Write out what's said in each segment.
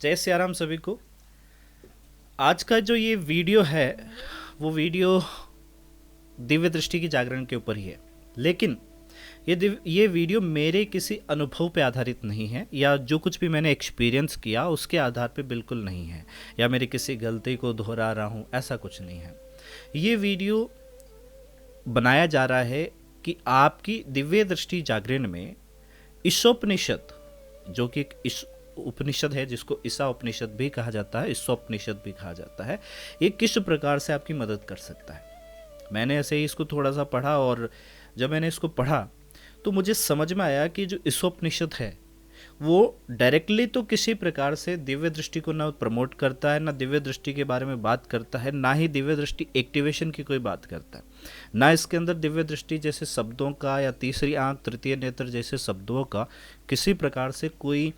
जय सियाराम सभी को। आज का जो ये वीडियो है वो वीडियो दिव्य दृष्टि की जागरण के ऊपर ही है, लेकिन ये वीडियो मेरे किसी अनुभव पे आधारित नहीं है या जो कुछ भी मैंने एक्सपीरियंस किया उसके आधार पे बिल्कुल नहीं है, या मेरी किसी गलती को दोहरा रहा हूँ, ऐसा कुछ नहीं है। ये वीडियो बनाया जा रहा है कि आपकी दिव्य दृष्टि जागरण में ईशोपनिषद, जो कि एक उपनिषद है जिसको ईसा उपनिषद भी कहा जाता है, ईशोपनिषद भी कहा जाता है, ये किस प्रकार से आपकी मदद कर सकता है। मैंने ऐसे ही इसको थोड़ा सा पढ़ा, और जब मैंने इसको पढ़ा तो मुझे समझ में आया कि जो ईशोपनिषद है वो डायरेक्टली तो किसी प्रकार से दिव्य दृष्टि को ना प्रमोट करता है, ना दिव्य दृष्टि के बारे में बात करता है, ना ही दिव्य दृष्टि एक्टिवेशन की कोई बात करता है, ना इसके अंदर दिव्य दृष्टि जैसे शब्दों का या तीसरी आंख, तृतीय नेत्र जैसे शब्दों का किसी प्रकार से कोई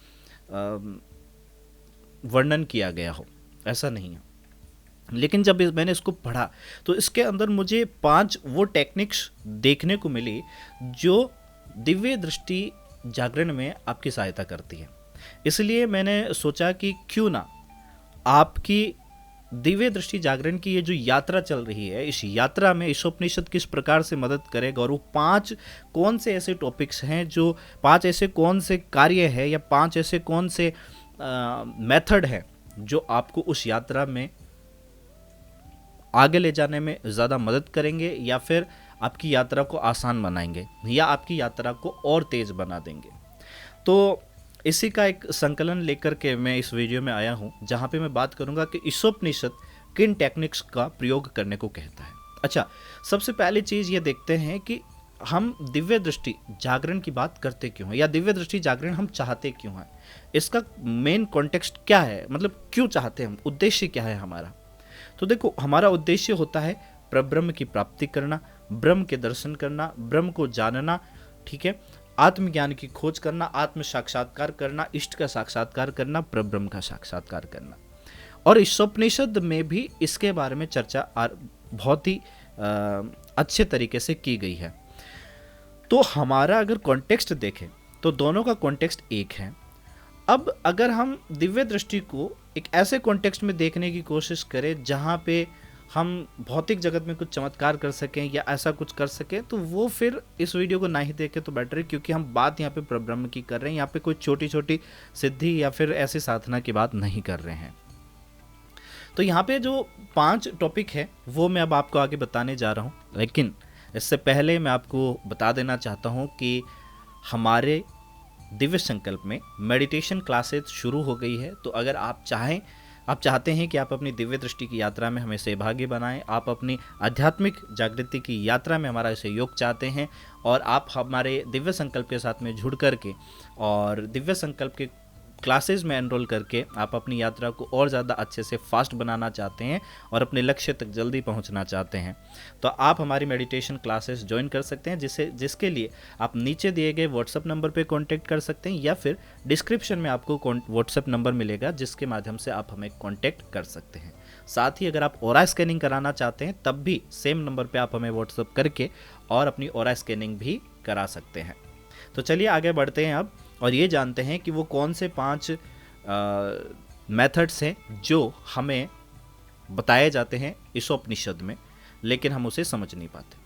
वर्णन किया गया हो, ऐसा नहीं है। लेकिन जब मैंने इसको पढ़ा तो इसके अंदर मुझे 5 वो टेक्निक्स देखने को मिली जो दिव्य दृष्टि जागरण में आपकी सहायता करती है। इसलिए मैंने सोचा कि क्यों ना आपकी दिव्य दृष्टि जागरण की ये जो यात्रा चल रही है, इस यात्रा में ईशोपनिषद किस प्रकार से मदद करेगा, और वो 5 कौन से ऐसे टॉपिक्स हैं, जो 5 ऐसे कौन से कार्य है या 5 ऐसे कौन से मेथड है जो आपको उस यात्रा में आगे ले जाने में ज़्यादा मदद करेंगे, या फिर आपकी यात्रा को आसान बनाएंगे, या आपकी यात्रा को और तेज़ बना देंगे। तो इसी का एक संकलन लेकर के मैं इस वीडियो में आया हूँ, जहाँ पे मैं बात करूँगा कि ईशोपनिषद किन टेक्निक्स का प्रयोग करने को कहता है। अच्छा, सबसे पहली चीज़ ये देखते हैं कि हम दिव्य दृष्टि जागरण की बात करते क्यों हैं, या दिव्य दृष्टि जागरण हम चाहते क्यों हैं, इसका मेन कॉन्टेक्स्ट क्या है, मतलब क्यों चाहते हैं हम, उद्देश्य क्या है हमारा। तो देखो, हमारा उद्देश्य होता है परब्रह्म की प्राप्ति करना, ब्रह्म के दर्शन करना, ब्रह्म को जानना, ठीक है, आत्मज्ञान की खोज करना, आत्म साक्षात्कार करना, इष्ट का साक्षात्कार करना, परब्रह्म का साक्षात्कार करना। और ईशोपनिषद में भी इसके बारे में चर्चा बहुत ही अच्छे तरीके से की गई है। तो हमारा अगर कॉन्टेक्स्ट देखें तो दोनों का कॉन्टेक्स्ट एक है। अब अगर हम दिव्य दृष्टि को एक ऐसे कॉन्टेक्स्ट में देखने की कोशिश करें जहाँ पे हम भौतिक जगत में कुछ चमत्कार कर सकें या ऐसा कुछ कर सकें, तो वो फिर इस वीडियो को ना ही देखें तो बेटर है, क्योंकि हम बात यहाँ पे परब्रह्म की कर रहे हैं, यहाँ पे कोई छोटी छोटी सिद्धि या फिर ऐसी साधना की बात नहीं कर रहे हैं। तो यहाँ पे जो 5 टॉपिक है वो मैं अब आपको आगे बताने जा रहा हूँ, लेकिन इससे पहले मैं आपको बता देना चाहता हूँ कि हमारे दिव्य संकल्प में मेडिटेशन क्लासेस शुरू हो गई है। तो अगर आप चाहते हैं कि आप अपनी दिव्य दृष्टि की यात्रा में हमें सहभागी बनाएं, आप अपनी आध्यात्मिक जागृति की यात्रा में हमारा सहयोग चाहते हैं, और आप हमारे दिव्य संकल्प के साथ में जुड़ करके और दिव्य संकल्प के क्लासेस में एनरोल करके आप अपनी यात्रा को और ज़्यादा अच्छे से फास्ट बनाना चाहते हैं और अपने लक्ष्य तक जल्दी पहुंचना चाहते हैं, तो आप हमारी मेडिटेशन क्लासेस ज्वाइन कर सकते हैं, जिसके लिए आप नीचे दिए गए व्हाट्सएप नंबर पे कांटेक्ट कर सकते हैं, या फिर डिस्क्रिप्शन में आपको व्हाट्सएप नंबर मिलेगा जिसके माध्यम से आप हमें कॉन्टैक्ट कर सकते हैं। साथ ही अगर आप ऑरा स्कैनिंग कराना चाहते हैं तब भी सेम नंबर पर आप हमें व्हाट्सएप करके और अपनी ऑरा स्कैनिंग भी करा सकते हैं। तो चलिए आगे बढ़ते हैं अब, और ये जानते हैं कि वो कौन से 5 मेथड्स हैं जो हमें बताए जाते हैं ईशोपनिषद में, लेकिन हम उसे समझ नहीं पाते।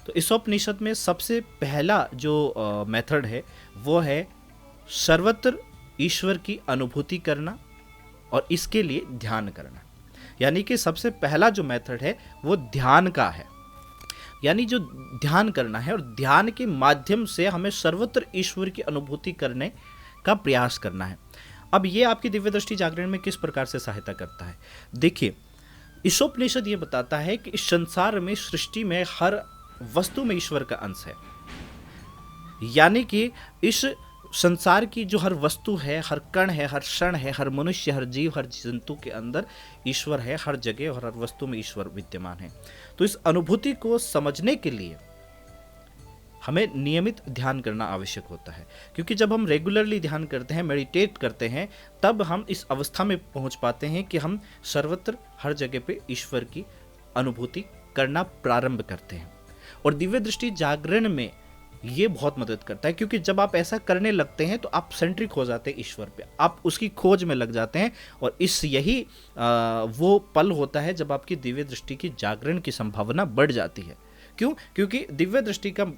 तो ईशोपनिषद में सबसे पहला जो मेथड है वो है सर्वत्र ईश्वर की अनुभूति करना, और इसके लिए ध्यान करना। यानी कि सबसे पहला जो मेथड है वो ध्यान का है, यानी जो ध्यान करना है, और ध्यान के माध्यम से हमें सर्वत्र ईश्वर की अनुभूति करने का प्रयास करना है। अब ये आपकी दिव्य दृष्टि जागरण में किस प्रकार से सहायता करता है, देखिए, ईशोपनिषद ये बताता है कि इस संसार में, सृष्टि में हर वस्तु में ईश्वर का अंश है। यानी कि इस संसार की जो हर वस्तु है, हर कण है, हर क्षण है, हर मनुष्य, हर जीव, हर जंतु के अंदर ईश्वर है, हर जगह और हर वस्तु में ईश्वर विद्यमान है। तो इस अनुभूति को समझने के लिए हमें नियमित ध्यान करना आवश्यक होता है, क्योंकि जब हम रेगुलरली ध्यान करते हैं, मेडिटेट करते हैं, तब हम इस अवस्था में पहुंच पाते हैं कि हम सर्वत्र हर जगह पे ईश्वर की अनुभूति करना प्रारंभ करते हैं। और दिव्य दृष्टि जागरण में ये बहुत मदद करता है, क्योंकि जब आप ऐसा करने लगते हैं तो आप सेंट्रिक हो जाते हैं ईश्वर पे, आप उसकी खोज में लग जाते हैं। और यही वो पल होता है जब आपकी दिव्य दृष्टि की जागरण की संभावना बढ़ जाती है। क्यों? क्योंकि दिव्य दृष्टि का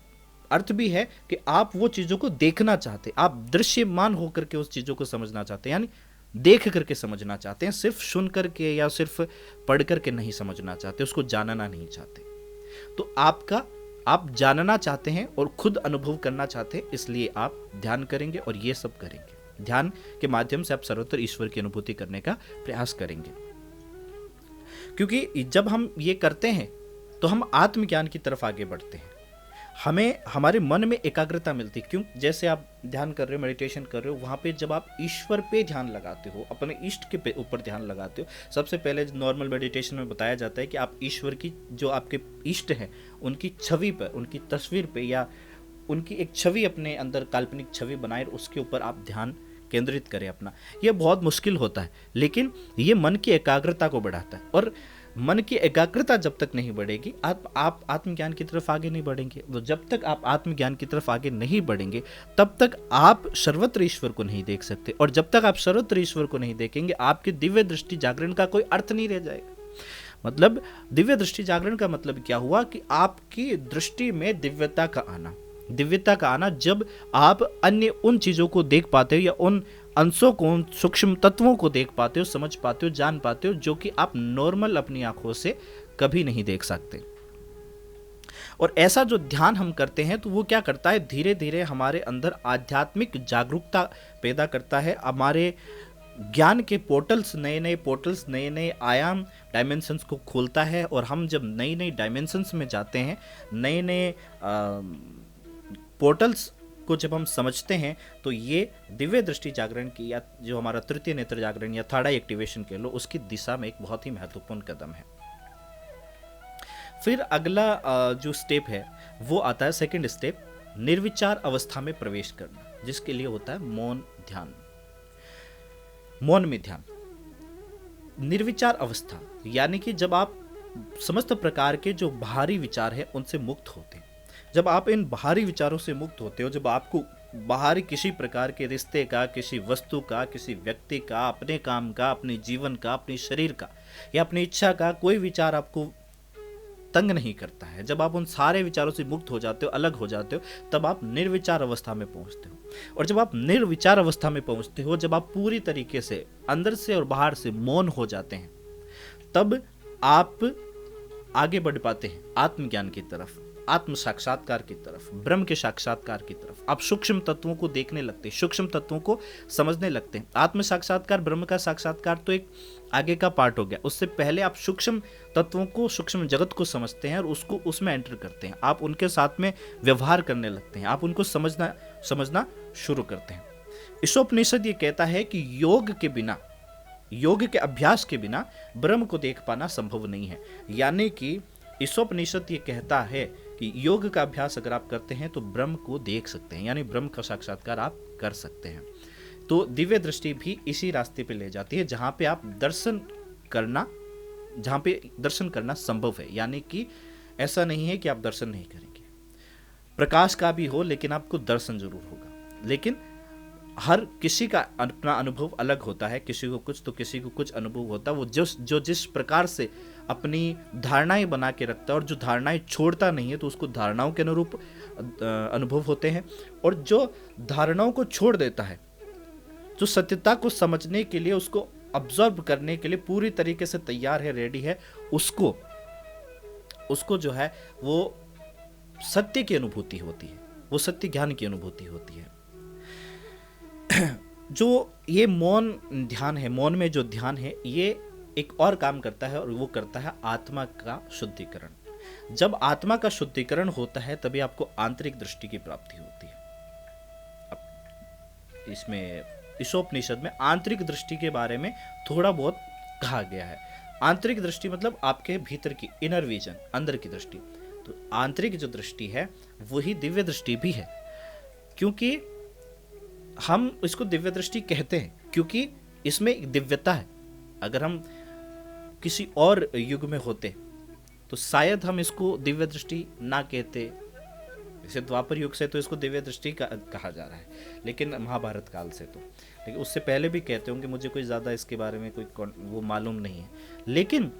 अर्थ भी है कि आप वो चीज़ों को देखना चाहते, आप दृश्यमान होकर के उस चीज़ों को समझना चाहते हैं, यानी देख करके समझना चाहते हैं, सिर्फ सुन करके या सिर्फ पढ़ करके नहीं समझना चाहते, उसको जानना नहीं चाहते। तो आप जानना चाहते हैं और खुद अनुभव करना चाहते हैं, इसलिए आप ध्यान करेंगे और ये सब करेंगे। ध्यान के माध्यम से आप सर्वत्र ईश्वर की अनुभूति करने का प्रयास करेंगे, क्योंकि जब हम ये करते हैं तो हम आत्मज्ञान की तरफ आगे बढ़ते हैं, हमें हमारे मन में एकाग्रता मिलती है। क्यों? जैसे आप ध्यान कर रहे हो, मेडिटेशन कर रहे हो, वहाँ पे जब आप ईश्वर पे ध्यान लगाते हो, अपने इष्ट के ऊपर ध्यान लगाते हो, सबसे पहले नॉर्मल मेडिटेशन में बताया जाता है कि आप ईश्वर की, जो आपके इष्ट हैं, उनकी छवि पर, उनकी तस्वीर पे, या उनकी एक छवि अपने अंदर काल्पनिक छवि बनाए, उसके ऊपर आप ध्यान केंद्रित करें अपना। ये बहुत मुश्किल होता है, लेकिन ये मन की एकाग्रता को बढ़ाता है। और मन की एकाग्रता जब तक नहीं बढ़ेगी, आप आत्मज्ञान की तरफ आगे नहीं बढ़ेंगे। तो जब तक आप आत्मज्ञान की तरफ आगे नहीं बढ़ेंगे, तब तक आप सर्वत्र ईश्वर को नहीं देख सकते। और जब तक आप सर्वत्र ईश्वर को नहीं देखेंगे, आपकी दिव्य दृष्टि जागरण का कोई अर्थ नहीं रह जाएगा। मतलब दिव्य दृष्टि जागरण का मतलब क्या हुआ कि आपकी दृष्टि में दिव्यता का आना, जब आप अन्य उन चीज़ों को देख पाते हो, या उन अंशों को, उन सूक्ष्म तत्वों को देख पाते हो, समझ पाते हो, जान पाते हो, जो कि आप नॉर्मल अपनी आंखों से कभी नहीं देख सकते। और ऐसा जो ध्यान हम करते हैं, तो वो क्या करता है, धीरे धीरे हमारे अंदर आध्यात्मिक जागरूकता पैदा करता है। हमारे ज्ञान के पोर्टल्स, नए नए आयाम, डायमेंशंस को खोलता है। और हम जब नई नई डायमेंशंस में जाते हैं, नए नए पोर्टल्स को जब हम समझते हैं, तो ये दिव्य दृष्टि जागरण की, या जो हमारा तृतीय नेत्र जागरण या थर्ड आई एक्टिवेशन कह लो, उसकी दिशा में एक बहुत ही महत्वपूर्ण कदम है। फिर अगला जो स्टेप है वो आता है, सेकंड स्टेप, निर्विचार अवस्था में प्रवेश करना, जिसके लिए होता है मौन ध्यान, मौन में ध्यान। निर्विचार अवस्था यानी कि जब आप समस्त प्रकार के जो बाहरी विचार है उनसे मुक्त होते हैं। जब आप इन बाहरी विचारों से मुक्त होते हो, जब आपको बाहरी किसी प्रकार के रिश्ते का, किसी वस्तु का, किसी व्यक्ति का, अपने काम का, अपने जीवन का, अपने शरीर का या अपनी इच्छा का कोई विचार आपको तंग नहीं करता है, जब आप उन सारे विचारों से मुक्त हो जाते हो, अलग हो जाते हो, तब आप निर्विचार अवस्था में पहुंचते हो। और जब आप निर्विचार अवस्था में पहुंचते हो, जब आप पूरी तरीके से अंदर से और बाहर से मौन हो जाते हैं, तब आप आगे बढ़ पाते हैं आत्मज्ञान की तरफ, आत्म साक्षात्कार की तरफ, ब्रह्म के साक्षात्कार की तरफ। आप सूक्ष्म तत्वों को देखने लगते हैं, सूक्ष्म तत्वों को समझने लगते हैं। आत्म साक्षात्कार, ब्रह्म का साक्षात्कार तो एक आगे का पार्ट हो गया। उससे पहले आप सूक्ष्म तत्वों को, सूक्ष्म जगत को समझते हैं और उसको उसमें एंटर करते हैं। आप उनके साथ में व्यवहार करने लगते हैं, आप उनको समझना शुरू करते हैं। ईशोपनिषद ये कहता है कि योग के बिना, योग के अभ्यास के बिना ब्रह्म को देख पाना संभव नहीं है। यानी कि ईशोपनिषद ये कहता है कि योग का अभ्यास अगर आप करते हैं तो ब्रह्म को देख सकते हैं, यानी ब्रह्म का साक्षात्कार आप कर सकते हैं। तो दिव्य दृष्टि भी इसी रास्ते पे ले जाती है, जहाँ पे आप दर्शन करना संभव है। यानी कि ऐसा नहीं है कि आप दर्शन नहीं करेंगे, प्रकाश का भी हो, लेकिन आपको दर्शन जरूर होगा। लेकिन हर किसी का अपना अनुभव अलग होता है, किसी को कुछ तो किसी को कुछ अनुभव होता है। वो जो जिस प्रकार से अपनी धारणाएं बना के रखता है और जो धारणाएं छोड़ता नहीं है, तो उसको धारणाओं के अनुरूप अनुभव होते हैं। और जो धारणाओं को छोड़ देता है, जो सत्यता को समझने के लिए, उसको ऑब्जर्व करने के लिए पूरी तरीके से तैयार है, रेडी है, उसको जो है वो सत्य की अनुभूति होती है, वो सत्य ज्ञान की अनुभूति होती है। जो ये मौन ध्यान है, मौन में जो ध्यान है, ये एक और काम करता है और वो करता है आत्मा का शुद्धिकरण। जब आत्मा का शुद्धिकरण होता है, तभी आपको आंतरिक दृष्टि की प्राप्ति होती है। अब इसमें ईशोपनिषद में आंतरिक दृष्टि के बारे में थोड़ा बहुत कहा गया है। आंतरिक दृष्टि मतलब आपके भीतर की इनर विजन, अंदर की दृष्टि। तो आंतरिक जो दृष्टि है वही दिव्य दृष्टि भी है, क्योंकि हम इसको दिव्य दृष्टि कहते हैं क्योंकि इसमें एक दिव्यता है। अगर हम किसी और युग में होते तो शायद हम इसको दिव्य दृष्टि ना कहते, जैसे द्वापर युग से तो इसको दिव्य दृष्टि कहा जा रहा है, लेकिन महाभारत काल से तो, लेकिन उससे पहले भी कहते होंगे, मुझे कोई ज़्यादा इसके बारे में कोई वो मालूम नहीं है। लेकिन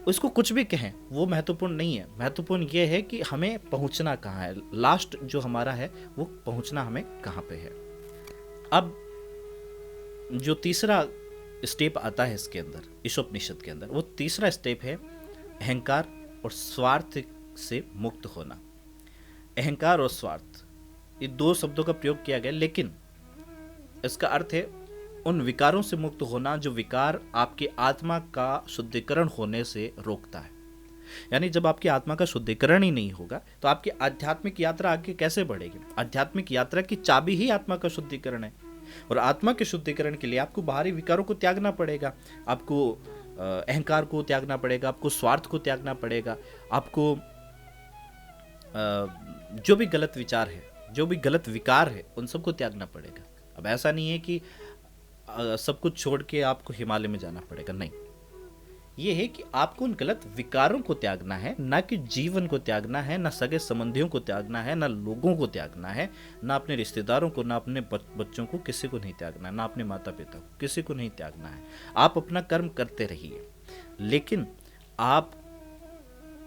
उसको कुछ भी कहें वो महत्वपूर्ण नहीं है, महत्वपूर्ण ये है कि हमें पहुंचना कहाँ है, लास्ट जो हमारा है वो पहुंचना हमें कहाँ पे है। अब जो तीसरा स्टेप आता है इसके अंदर, ईशोपनिषद के अंदर, वो तीसरा स्टेप है अहंकार और स्वार्थ से मुक्त होना। अहंकार और स्वार्थ, ये दो शब्दों का प्रयोग किया गया, लेकिन इसका अर्थ है उन विकारों से मुक्त होना जो विकार आपकी आत्मा का शुद्धिकरण होने से रोकता है। यानी जब आपकी आत्मा का शुद्धिकरण ही नहीं होगा तो आपकी आध्यात्मिक यात्रा आगे कैसे बढ़ेगी। आध्यात्मिक यात्रा की चाबी ही आत्मा का शुद्धिकरण है, और आत्मा के शुद्धिकरण के लिए आपको बाहरी विकारों को त्यागना पड़ेगा, आपको अहंकार को त्यागना पड़ेगा, आपको स्वार्थ को त्यागना पड़ेगा, आपको जो भी गलत विचार है, जो भी गलत विकार है, उन सबको त्यागना पड़ेगा। अब ऐसा नहीं है कि सब कुछ छोड़ के आपको हिमालय में जाना पड़ेगा, नहीं, ये है कि आपको उन गलत विकारों को त्यागना है, ना कि जीवन को त्यागना है, ना सगे संबंधियों को त्यागना है, ना लोगों को त्यागना है, ना अपने रिश्तेदारों को, ना अपने बच्चों को, किसी को नहीं त्यागना है, ना अपने माता पिता को, किसी को नहीं त्यागना है। आप अपना कर्म करते रहिए, लेकिन आप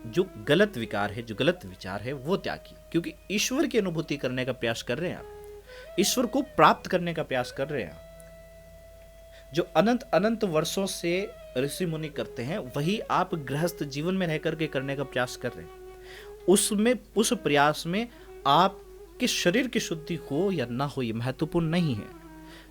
जो गलत विकार है, जो गलत विचार है, वो त्यागिए, क्योंकि ईश्वर की अनुभूति करने का प्रयास कर रहे हैं आप, ईश्वर को प्राप्त करने का प्रयास कर रहे हैं आप। जो अनंत अनंत वर्षों से ऋषि मुनि करते हैं, वही आप गृहस्थ जीवन में रह करके करने का प्रयास कर रहे हैं। उसमें, उस प्रयास में आपके शरीर की शुद्धि हो या ना हो ये महत्वपूर्ण नहीं है,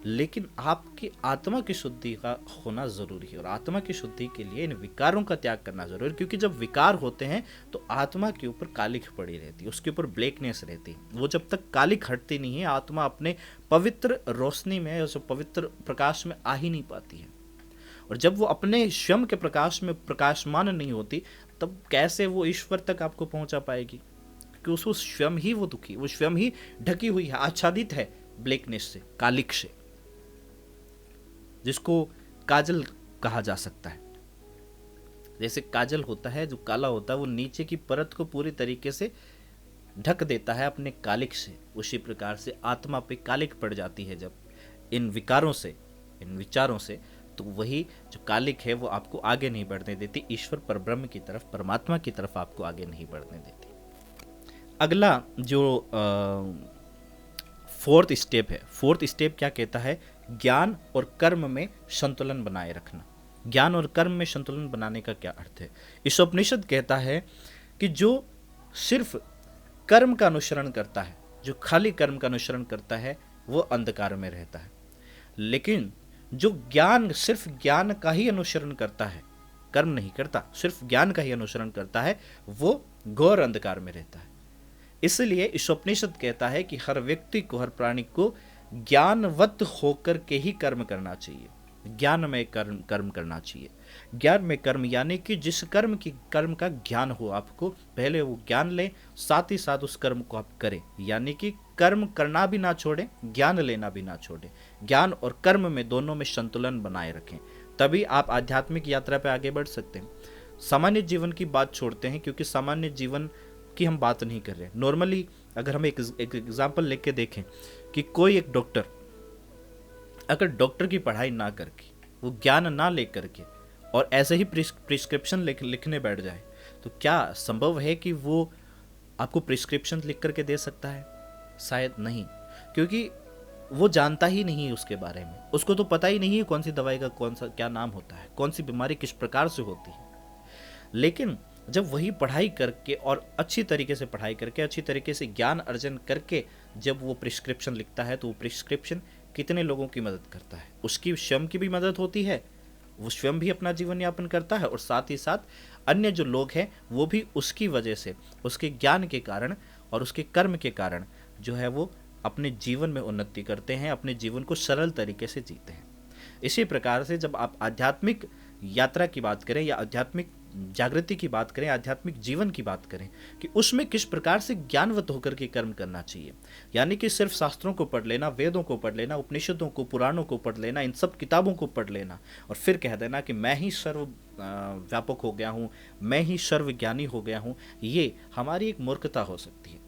लेकिन आपकी आत्मा की शुद्धि का होना जरूरी है, और आत्मा की शुद्धि के लिए इन विकारों का त्याग करना जरूरी है। क्योंकि जब विकार होते हैं तो आत्मा के ऊपर कालिख पड़ी रहती है, उसके ऊपर ब्लैकनेस रहती है। वो जब तक कालिख हटती नहीं है, आत्मा अपने पवित्र रोशनी में, उस पवित्र प्रकाश में आ ही नहीं पाती है। और जब वो अपने स्वयं के प्रकाश में प्रकाशमान नहीं होती, तब कैसे वो ईश्वर तक आपको पहुंचा पाएगी? क्योंकि उसको स्वयं ही वो दुखी, वो स्वयं ही ढकी हुई है, आच्छादित है ब्लैकनेस से, कालिख से, जिसको काजल कहा जा सकता है। जैसे काजल होता है जो काला होता है, वो नीचे की परत को पूरी तरीके से ढक देता है अपने कालिख से, उसी प्रकार से आत्मा पे कालिख पड़ जाती है जब इन विकारों से, इन विचारों से, तो वही जो कालिख है वो आपको आगे नहीं बढ़ने देती, ईश्वर परब्रह्म की तरफ, परमात्मा की तरफ आपको आगे नहीं बढ़ने देती। अगला जो फोर्थ स्टेप है, फोर्थ स्टेप क्या कहता है? ज्ञान और कर्म में संतुलन बनाए रखना। ज्ञान और कर्म में संतुलन बनाने का क्या अर्थ है? ईशोपनिषद कहता है कि जो सिर्फ कर्म का अनुसरण करता है, जो खाली कर्म का अनुसरण करता है, वो अंधकार में रहता है। लेकिन जो ज्ञान, सिर्फ ज्ञान का ही अनुसरण करता है, कर्म नहीं करता, सिर्फ ज्ञान का ही अनुसरण करता है, वो घोर अंधकार में रहता है। इसलिए ईशोपनिषद कहता है कि हर व्यक्ति को, हर प्राणी को ज्ञानवत होकर के ही कर्म करना चाहिए, ज्ञान में कर्म करना चाहिए। ज्ञान में कर्म यानी कि जिस कर्म का ज्ञान हो आपको, पहले वो ज्ञान लें, साथ ही साथ उस कर्म को आप करें। यानी कि कर्म करना भी ना छोड़ें, ज्ञान लेना भी ना छोड़ें। ज्ञान और कर्म में, दोनों में संतुलन बनाए रखें, तभी आप आध्यात्मिक यात्रा पे आगे बढ़ सकते हैं। सामान्य जीवन की बात छोड़ते हैं, क्योंकि सामान्य जीवन की हम बात नहीं कर रहे। नॉर्मली अगर हम एक एग्जाम्पल लेके देखें कि कोई एक डॉक्टर, अगर डॉक्टर की पढ़ाई ना करके, वो ज्ञान ना लेकर के, और ऐसे ही प्रिस्क्रिप्शन लिखने बैठ जाए, तो क्या संभव है कि वो आपको प्रिस्क्रिप्शन लिख करके दे सकता है? शायद नहीं, क्योंकि वो जानता ही नहीं है उसके बारे में, उसको तो पता ही नहीं है कौन सी दवाई का कौन सा क्या नाम होता है, कौन सी बीमारी किस प्रकार से होती है। लेकिन जब वही पढ़ाई करके, और अच्छी तरीके से पढ़ाई करके, अच्छी तरीके से ज्ञान अर्जन करके जब वो प्रिस्क्रिप्शन लिखता है, तो वो प्रिस्क्रिप्शन कितने लोगों की मदद करता है? उसकी स्वयं की भी मदद होती है, वो स्वयं भी अपना जीवन यापन करता है, और साथ ही साथ अन्य जो लोग हैं वो भी उसकी वजह से, उसके ज्ञान के कारण और उसके कर्म के कारण जो है वो अपने जीवन में उन्नति करते हैं, अपने जीवन को सरल तरीके से जीते हैं। इसी प्रकार से जब आप आध्यात्मिक यात्रा की बात करें, या आध्यात्मिक जागृति की बात करें, आध्यात्मिक जीवन की बात करें, कि उसमें किस प्रकार से ज्ञानवत होकर के कर्म करना चाहिए, यानी कि सिर्फ शास्त्रों को पढ़ लेना, वेदों को पढ़ लेना, उपनिषदों को, पुराणों को पढ़ लेना, इन सब किताबों को पढ़ लेना, और फिर कह देना कि मैं ही सर्व व्यापक हो गया हूँ, मैं ही सर्वज्ञानी हो गया हूँ, ये हमारी एक मूर्खता हो सकती है।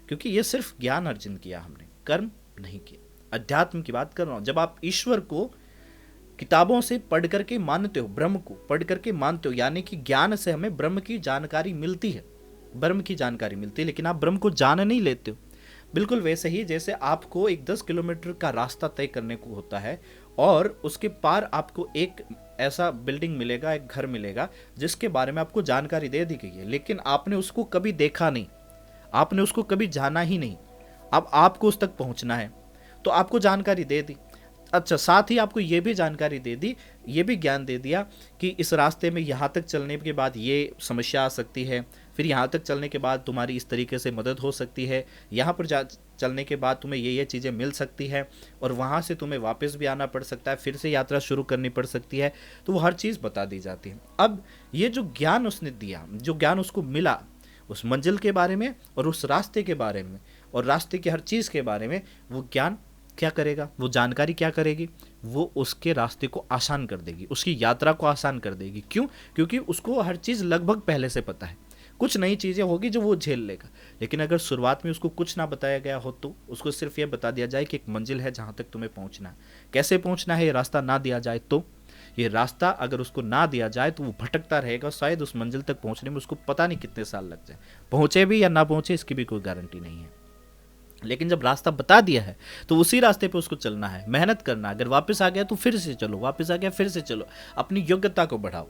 क्योंकि ये सिर्फ ज्ञान अर्जन किया हमने, कर्म नहीं किया। अध्यात्म की बात कर रहा हूँ, जब आप ईश्वर को किताबों से पढ़ करके मानते हो, ब्रह्म को पढ़ करके मानते हो, यानी कि ज्ञान से हमें ब्रह्म की जानकारी मिलती है, ब्रह्म की जानकारी मिलती है, लेकिन आप ब्रह्म को जान नहीं लेते हो। बिल्कुल वैसे ही जैसे आपको एक 10 किलोमीटर का रास्ता तय करने को होता है और उसके पार आपको एक ऐसा बिल्डिंग मिलेगा, एक घर मिलेगा जिसके बारे में आपको जानकारी दे दी गई है, लेकिन आपने उसको कभी देखा नहीं, आपने उसको कभी जाना ही नहीं। अब आपको उस तक पहुंचना है तो आपको जानकारी दे दी। अच्छा, साथ ही आपको ये भी जानकारी दे दी, ये भी ज्ञान दे दिया कि इस रास्ते में यहाँ तक चलने के बाद ये समस्या आ सकती है, फिर यहाँ तक चलने के बाद तुम्हारी इस तरीके से मदद हो सकती है, यहाँ पर चलने के बाद तुम्हें ये चीज़ें मिल सकती है, और वहाँ से तुम्हें वापस भी आना पड़ सकता है, फिर से यात्रा शुरू करनी पड़ सकती है। तो वो हर चीज़ बता दी जाती है। अब ये जो ज्ञान उसने दिया, जो ज्ञान उसको मिला उस मंजिल के बारे में और उस रास्ते के बारे में और रास्ते की हर चीज़ के बारे में, वो ज्ञान क्या करेगा, वो जानकारी क्या करेगी, वो उसके रास्ते को आसान कर देगी, उसकी यात्रा को आसान कर देगी। क्यों? क्योंकि उसको हर चीज़ लगभग पहले से पता है। कुछ नई चीज़ें होगी जो वो झेल लेगा, लेकिन अगर शुरुआत में उसको कुछ ना बताया गया हो तो उसको सिर्फ ये बता दिया जाए कि एक मंजिल है जहाँ तक तुम्हें पहुँचना है, कैसे पहुँचना है ये रास्ता ना दिया जाए, तो ये रास्ता अगर उसको ना दिया जाए तो वो भटकता रहेगा, शायद उस मंजिल तक पहुँचने में उसको पता नहीं कितने साल लग जाए, पहुँचे भी या ना पहुँचे इसकी भी कोई गारंटी नहीं है। लेकिन जब रास्ता बता दिया है तो उसी रास्ते पे उसको चलना है, मेहनत करना, अगर वापस आ गया तो फिर से चलो, वापस आ गया फिर से चलो, अपनी योग्यता को बढ़ाओ।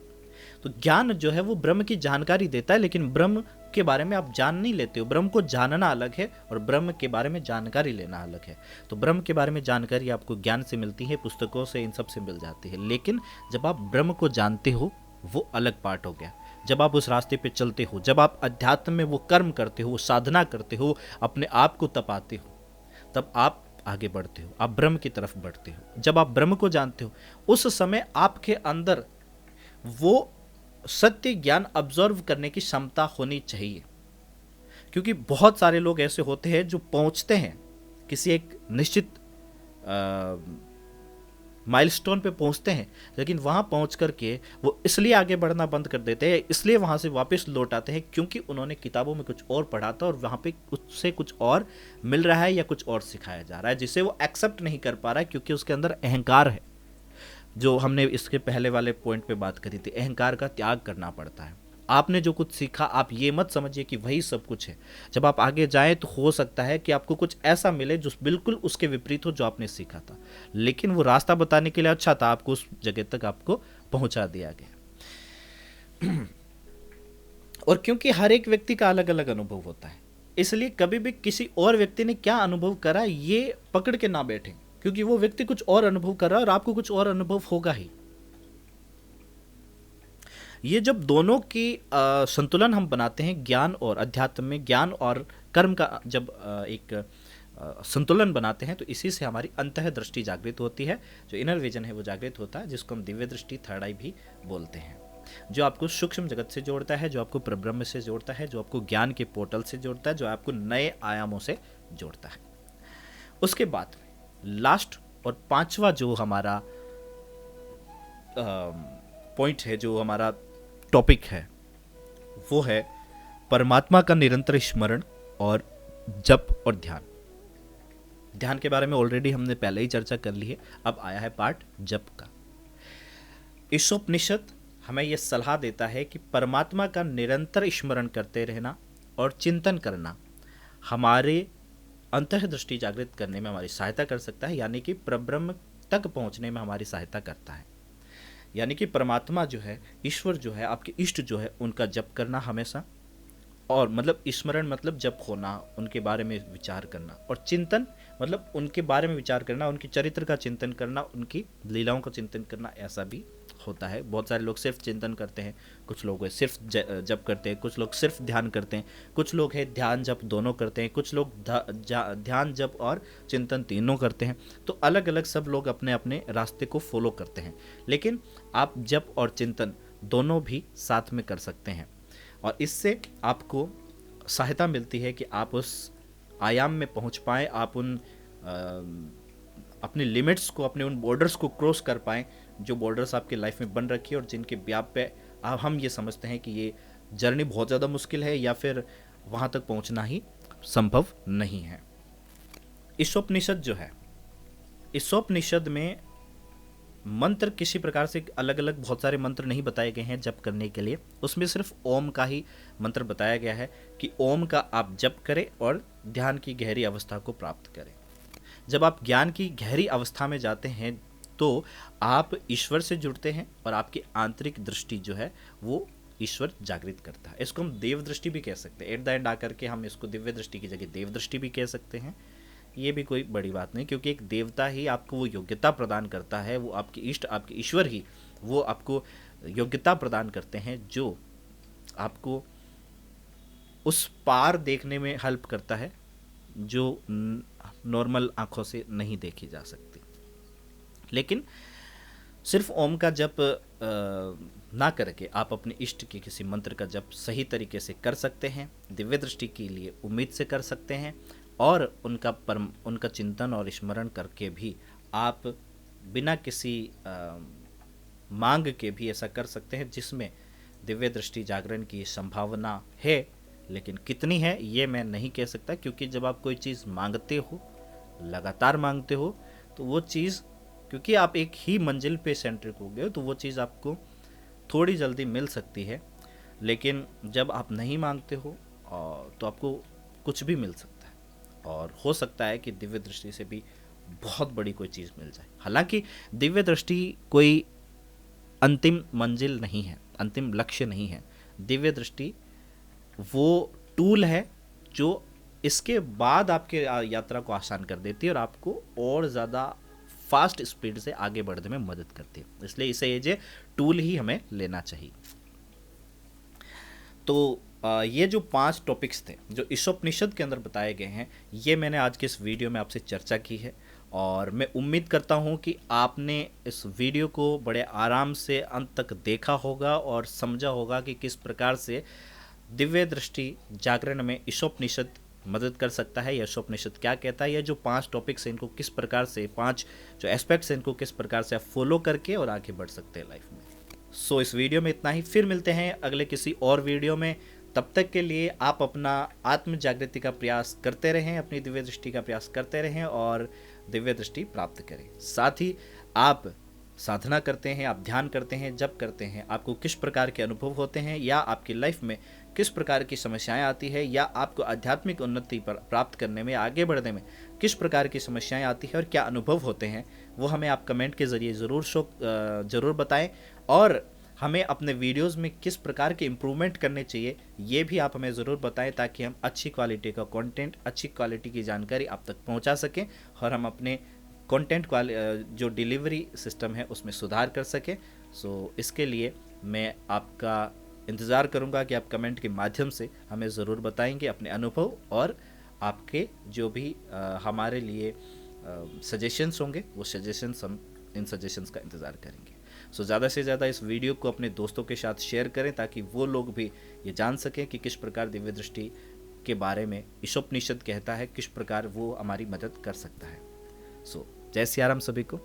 तो ज्ञान जो है वो ब्रह्म की जानकारी देता है, लेकिन ब्रह्म के बारे में आप जान नहीं लेते हो। ब्रह्म को जानना अलग है और ब्रह्म के बारे में जानकारी लेना अलग है। तो ब्रह्म के बारे में जानकारी आपको ज्ञान से मिलती है, पुस्तकों से, इन सब से मिल जाती है, लेकिन जब आप ब्रह्म को जानते हो वो अलग पार्ट हो गया। जब आप उस रास्ते पे चलते हो, जब आप अध्यात्म में वो कर्म करते हो, वो साधना करते हो, अपने आप को तपाते हो, तब आप आगे बढ़ते हो, आप ब्रह्म की तरफ बढ़ते हो। जब आप ब्रह्म को जानते हो उस समय आपके अंदर वो सत्य ज्ञान ऑब्जर्व करने की क्षमता होनी चाहिए। क्योंकि बहुत सारे लोग ऐसे होते हैं जो पहुंचते हैं किसी एक निश्चित माइलस्टोन पे पहुंचते हैं, लेकिन वहां पहुंच करके वो इसलिए आगे बढ़ना बंद कर देते हैं, इसलिए वहां से वापस लौट आते हैं क्योंकि उन्होंने किताबों में कुछ और पढ़ा था और वहां पे उससे कुछ और मिल रहा है या कुछ और सिखाया जा रहा है, जिसे वो एक्सेप्ट नहीं कर पा रहा है क्योंकि उसके अंदर अहंकार है। जो हमने इसके पहले वाले पॉइंट पे बात करी थी, अहंकार का त्याग करना पड़ता है। आपने जो कुछ सीखा आप ये मत समझिए कि वही सब कुछ है। जब आप आगे जाएं तो हो सकता है कि आपको कुछ ऐसा मिले जो बिल्कुल उसके विपरीत हो जो आपने सीखा था, लेकिन वो रास्ता बताने के लिए अच्छा था, आपको उस जगह तक आपको पहुंचा दिया गया। और क्योंकि हर एक व्यक्ति का अलग अलग अनुभव होता है, इसलिए कभी भी किसी और व्यक्ति ने क्या अनुभव करा ये पकड़ के ना बैठे, क्योंकि वो व्यक्ति कुछ और अनुभव कर रहा है और आपको कुछ और अनुभव होगा ही। ये जब दोनों की संतुलन हम बनाते हैं, ज्ञान और अध्यात्म में, ज्ञान और कर्म का जब एक संतुलन बनाते हैं, तो इसी से हमारी अंतः दृष्टि जागृत होती है, जो इनर विजन है वो जागृत होता है, जिसको हम दिव्य दृष्टि, थर्ड आई भी बोलते हैं, जो आपको सूक्ष्म जगत से जोड़ता है, जो आपको परब्रह्म से जोड़ता है, जो आपको ज्ञान के पोर्टल से जोड़ता है, जो आपको नए आयामों से जोड़ता है। उसके बाद लास्ट और पांचवा जो हमारा पॉइंट है, जो हमारा टॉपिक है, वो है परमात्मा का निरंतर स्मरण और जप और ध्यान। ध्यान के बारे में ऑलरेडी हमने पहले ही चर्चा कर ली है, अब आया है पार्ट जप का। ईशोपनिषद हमें यह सलाह देता है कि परमात्मा का निरंतर स्मरण करते रहना और चिंतन करना हमारे अंतः दृष्टि जागृत करने में हमारी सहायता कर सकता है, यानी कि परब्रह्म तक पहुंचने में हमारी सहायता करता है। यानी कि परमात्मा जो है, ईश्वर जो है, आपके इष्ट जो है, उनका जप करना हमेशा, और मतलब स्मरण मतलब जप होना, उनके बारे में विचार करना, और चिंतन मतलब उनके बारे में विचार करना, उनके चरित्र का चिंतन करना, उनकी लीलाओं का चिंतन करना, ऐसा भी होता है। बहुत सारे लोग सिर्फ चिंतन करते हैं, कुछ लोग सिर्फ जप करते हैं, कुछ लोग सिर्फ ध्यान करते हैं, कुछ लोग है ध्यान जप दोनों करते हैं, कुछ लोग ध्यान जप और चिंतन तीनों करते हैं। तो अलग अलग सब लोग अपने अपने रास्ते को फॉलो करते हैं, लेकिन आप जप और चिंतन दोनों भी साथ में कर सकते हैं, और इससे आपको सहायता मिलती है कि आप उस आयाम में पहुंच पाएँ, आप उन अपने लिमिट्स को, अपने उन बॉर्डर्स को क्रॉस कर पाएँ जो बॉर्डर्स आपके लाइफ में बन रखी है, और जिनके व्याप पे हम ये समझते हैं कि ये जर्नी बहुत ज़्यादा मुश्किल है या फिर वहाँ तक पहुँचना ही संभव नहीं है। ईशोपनिषद जो है, ईशोपनिषद में मंत्र किसी प्रकार से अलग अलग बहुत सारे मंत्र नहीं बताए गए हैं जप करने के लिए। उसमें सिर्फ ओम का ही मंत्र बताया गया है कि ओम का आप जप करें और ध्यान की गहरी अवस्था को प्राप्त करें। जब आप ज्ञान की गहरी अवस्था में जाते हैं तो आप ईश्वर से जुड़ते हैं और आपकी आंतरिक दृष्टि जो है वो ईश्वर जागृत करता है। इसको हम देव दृष्टि भी कह सकते हैं। एट द एंड आकर के हम इसको दिव्य दृष्टि की जगह देव दृष्टि भी कह सकते हैं। ये भी कोई बड़ी बात नहीं, क्योंकि एक देवता ही आपको वो योग्यता प्रदान करता है, वो आपके इष्ट, आपके ईश्वर ही वो आपको योग्यता प्रदान करते हैं जो आपको उस पार देखने में हेल्प करता है जो नॉर्मल आंखों से नहीं देखी जा सकती। लेकिन सिर्फ ओम का जप ना करके आप अपने इष्ट के किसी मंत्र का जप सही तरीके से कर सकते हैं, दिव्य दृष्टि के लिए उम्मीद से कर सकते हैं, और उनका चिंतन और स्मरण करके भी आप बिना किसी मांग के भी ऐसा कर सकते हैं, जिसमें दिव्य दृष्टि जागरण की संभावना है। लेकिन कितनी है ये मैं नहीं कह सकता, क्योंकि जब आप कोई चीज़ मांगते हो, लगातार मांगते हो, तो वो चीज़, क्योंकि आप एक ही मंजिल पे सेंट्रिक हो गए, तो वो चीज़ आपको थोड़ी जल्दी मिल सकती है। लेकिन जब आप नहीं मांगते हो तो आपको कुछ भी मिल सकता है, और हो सकता है कि दिव्य दृष्टि से भी बहुत बड़ी कोई चीज़ मिल जाए। हालांकि दिव्य दृष्टि कोई अंतिम मंजिल नहीं है, अंतिम लक्ष्य नहीं है। दिव्य दृष्टि वो टूल है जो इसके बाद आपके यात्रा को आसान कर देती है और आपको और ज़्यादा फास्ट स्पीड से आगे बढ़ने में मदद करती है। इसलिए इसे एज ए टूल ही हमें लेना चाहिए। तो ये जो 5 टॉपिक्स थे जो ईशोपनिषद के अंदर बताए गए हैं, ये मैंने आज के इस वीडियो में आपसे चर्चा की है, और मैं उम्मीद करता हूँ कि आपने इस वीडियो को बड़े आराम से अंत तक देखा होगा और समझा होगा कि किस प्रकार से दिव्य दृष्टि जागरण में ईशोपनिषद मदद कर सकता है, या ईशोपनिषद क्या कहता है, या जो 5 टॉपिक्स हैं इनको किस प्रकार से, 5 जो एस्पेक्ट्स हैं इनको किस प्रकार से आप फॉलो करके और आगे बढ़ सकते हैं लाइफ में। सो इस वीडियो में इतना ही, फिर मिलते हैं अगले किसी और वीडियो में। तब तक के लिए आप अपना आत्म जागृति का प्रयास करते रहें, अपनी दिव्य दृष्टि का प्रयास करते रहें और दिव्य दृष्टि प्राप्त करें। साथ ही आप साधना करते हैं, आप ध्यान करते हैं, जप करते हैं, आपको किस प्रकार के अनुभव होते हैं, या आपकी लाइफ में किस प्रकार की समस्याएं आती है, या आपको आध्यात्मिक उन्नति पर प्राप्त करने में, आगे बढ़ने में किस प्रकार की समस्याएं आती है और क्या अनुभव होते हैं, वो हमें आप कमेंट के ज़रिए ज़रूर बताएं। और हमें अपने वीडियोस में किस प्रकार के इम्प्रूवमेंट करने चाहिए ये भी आप हमें ज़रूर बताएं, ताकि हम अच्छी क्वालिटी का कंटेंट, अच्छी क्वालिटी की जानकारी आप तक पहुंचा सकें और हम अपने कंटेंट जो डिलीवरी सिस्टम है उसमें सुधार कर सकें। सो इसके लिए मैं आपका इंतज़ार करूंगा कि आप कमेंट के माध्यम से हमें ज़रूर बताएंगे अपने अनुभव, और आपके जो भी हमारे लिए सजेशंस होंगे वो सजेशंस, हम इन सजेशंस का इंतज़ार करेंगे। सो ज़्यादा से ज़्यादा इस वीडियो को अपने दोस्तों के साथ शेयर करें, ताकि वो लोग भी ये जान सकें कि किस प्रकार दिव्य दृष्टि के बारे में ईशोपनिषद कहता है, किस प्रकार वो हमारी मदद कर सकता है। सो जय सिया राम सभी को।